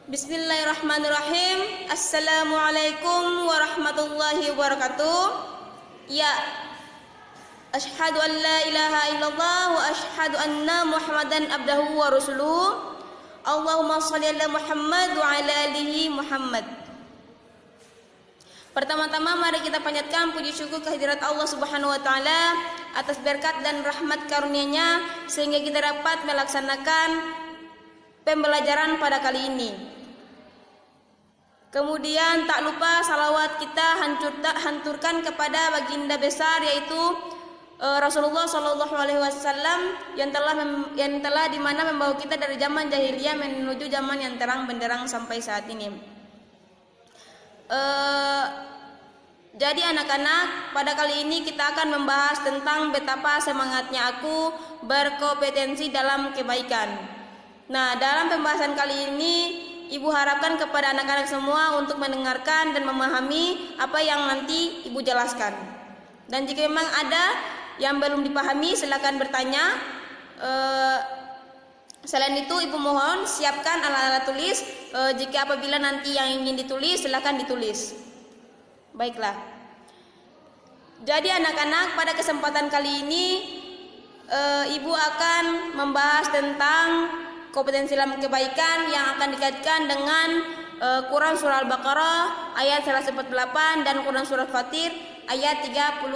Bismillahirrahmanirrahim. Assalamualaikum warahmatullahi wabarakatuh. Ya, asyhadu an la ilaha illallah wa asyhadu anna Muhammadan abdahu wa rasuluh. Allahumma shalli ala Muhammad wa ala alihi Muhammad. Pertama-tama mari kita panjatkan puji syukur kehadirat Allah Subhanahu wa taala atas berkat dan rahmat karunia-Nya sehingga kita dapat melaksanakan pembelajaran pada kali ini. Kemudian tak lupa salawat kita hanturkan kepada baginda besar yaitu Rasulullah Shallallahu Alaihi Wasallam yang telah dimana membawa kita dari zaman jahiliyah menuju zaman yang terang benderang sampai saat ini. Jadi anak-anak, pada kali ini kita akan membahas tentang betapa semangatnya aku berkompetensi dalam kebaikan. Nah, dalam pembahasan kali ini Ibu harapkan kepada anak-anak semua untuk mendengarkan dan memahami apa yang nanti Ibu jelaskan. Dan jika memang ada yang belum dipahami, silakan bertanya. Selain itu, Ibu mohon siapkan alat-alat tulis. Jika apabila nanti yang ingin ditulis, silakan ditulis. Baiklah. Jadi anak-anak, pada kesempatan kali ini Ibu akan membahas tentang kompetensi dalam kebaikan yang akan dikaitkan dengan Quran surah Al-Baqarah ayat 148 dan Quran surah Fatir ayat 39.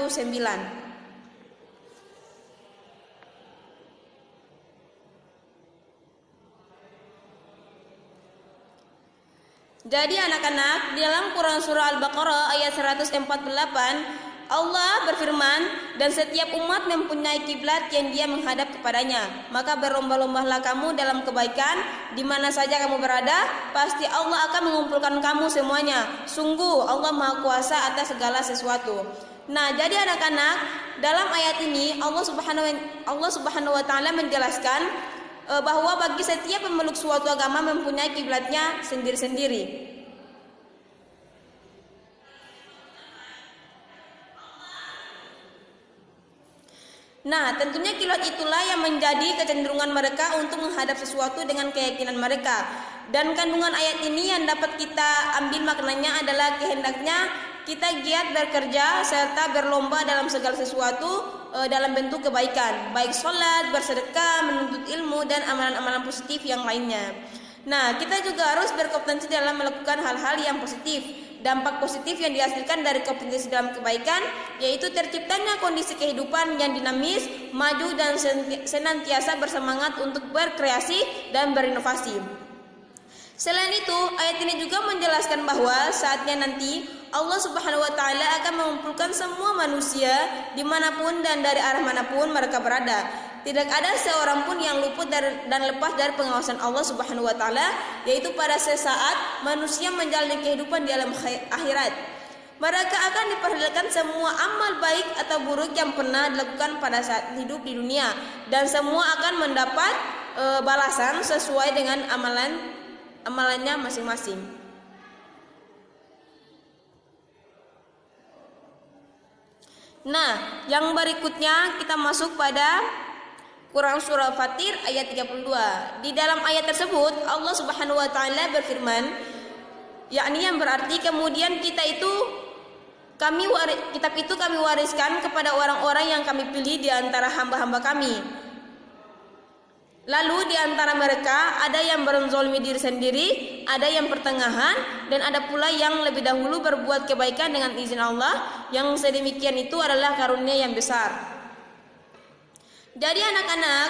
Jadi anak-anak, di dalam Quran surah Al-Baqarah ayat 148 Allah berfirman, dan setiap umat mempunyai kiblat yang dia menghadap kepadanya. Maka berlomba-lombalah kamu dalam kebaikan, di mana saja kamu berada, pasti Allah akan mengumpulkan kamu semuanya. Sungguh Allah Maha Kuasa atas segala sesuatu. Nah, jadi anak-anak, dalam ayat ini Allah Subhanahu wa taala menjelaskan bahwa bagi setiap pemeluk suatu agama mempunyai kiblatnya sendiri-sendiri. Nah, tentunya kiblat itulah yang menjadi kecenderungan mereka untuk menghadap sesuatu dengan keyakinan mereka. Dan kandungan ayat ini yang dapat kita ambil maknanya adalah kehendaknya kita giat bekerja serta berlomba dalam segala sesuatu dalam bentuk kebaikan, baik sholat, bersedekah, menuntut ilmu, dan amalan-amalan positif yang lainnya. Nah, kita juga harus berkompetensi dalam melakukan hal-hal yang positif. Dampak positif yang dihasilkan dari kompetensi dalam kebaikan yaitu terciptanya kondisi kehidupan yang dinamis, maju, dan senantiasa bersemangat untuk berkreasi dan berinovasi. Selain itu, ayat ini juga menjelaskan bahwa saatnya nanti Allah Subhanahu wa taala akan mengumpulkan semua manusia dimanapun dan dari arah manapun mereka berada. Tidak ada seorang pun yang luput dan lepas dari pengawasan Allah Subhanahu wa taala, yaitu pada sesaat manusia menjalani kehidupan di alam akhirat. Mereka akan diperlihatkan semua amal baik atau buruk yang pernah dilakukan pada saat hidup di dunia, dan semua akan mendapat balasan sesuai dengan amalannya masing-masing. Nah, yang berikutnya kita masuk pada Quran surah Fatir ayat 32. Di dalam ayat tersebut Allah Subhanahu wa taala berfirman, yakni yang berarti kemudian kitab itu kami wariskan kepada orang-orang yang kami pilih di antara hamba-hamba kami. Lalu di antara mereka ada yang berzalimi diri sendiri, ada yang pertengahan, dan ada pula yang lebih dahulu berbuat kebaikan dengan izin Allah. Yang sedemikian itu adalah karunia yang besar. Jadi anak-anak,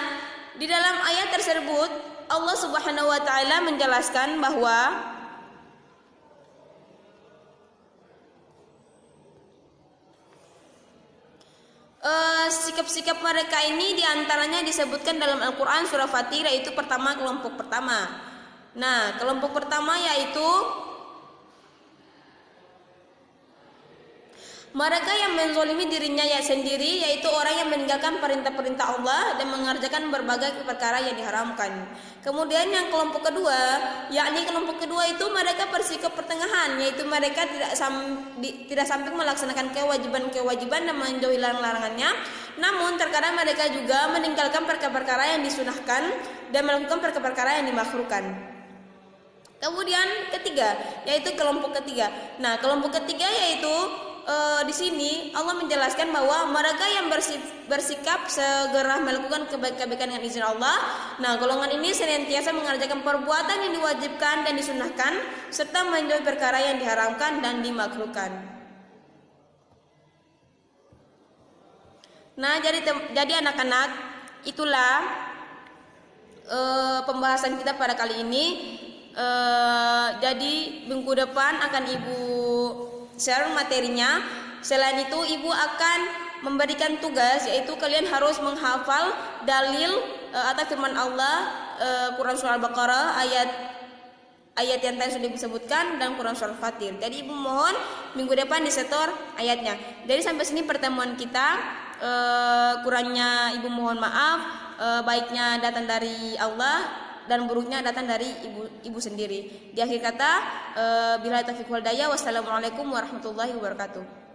di dalam ayat tersebut Allah Subhanahu wa taala menjelaskan bahwa sikap-sikap mereka ini diantaranya disebutkan dalam Al-Quran surah Fatir, yaitu pertama, kelompok pertama. Nah, kelompok pertama yaitu mereka yang menzalimi dirinya sendiri, yaitu orang yang meninggalkan perintah-perintah Allah dan mengerjakan berbagai perkara yang diharamkan. Kemudian yang kelompok kedua, yakni kelompok kedua itu mereka bersikap pertengahan, yaitu mereka tidak sampai melaksanakan kewajiban-kewajiban dan menjauhi larangan-larangannya. Namun terkadang mereka juga meninggalkan perkara-perkara yang disunahkan dan melakukan perkara-perkara yang dimakruhkan. Kemudian ketiga, yaitu kelompok ketiga. Nah, kelompok ketiga yaitu di sini Allah menjelaskan bahwa mereka yang bersikap segera melakukan kebaikan dengan izin Allah. Nah, golongan ini senantiasa mengerjakan perbuatan yang diwajibkan dan disunahkan serta menjauhi perkara yang diharamkan dan dimakruhkan. Nah, jadi anak-anak, itulah pembahasan kita pada kali ini. Jadi minggu depan akan Ibu share materinya. Selain itu Ibu akan memberikan tugas, yaitu kalian harus menghafal dalil atau firman Allah, Quran surah Al-Baqarah ayat yang tadi sudah disebutkan dan Quran surah Fatir. Jadi Ibu mohon minggu depan disetor ayatnya. Jadi sampai sini pertemuan kita. Kurangnya Ibu mohon maaf, baiknya datang dari Allah dan buruknya datang dari ibu sendiri. Di akhir kata, billahi taufiq wal hidayah. Wassalamualaikum warahmatullahi wabarakatuh.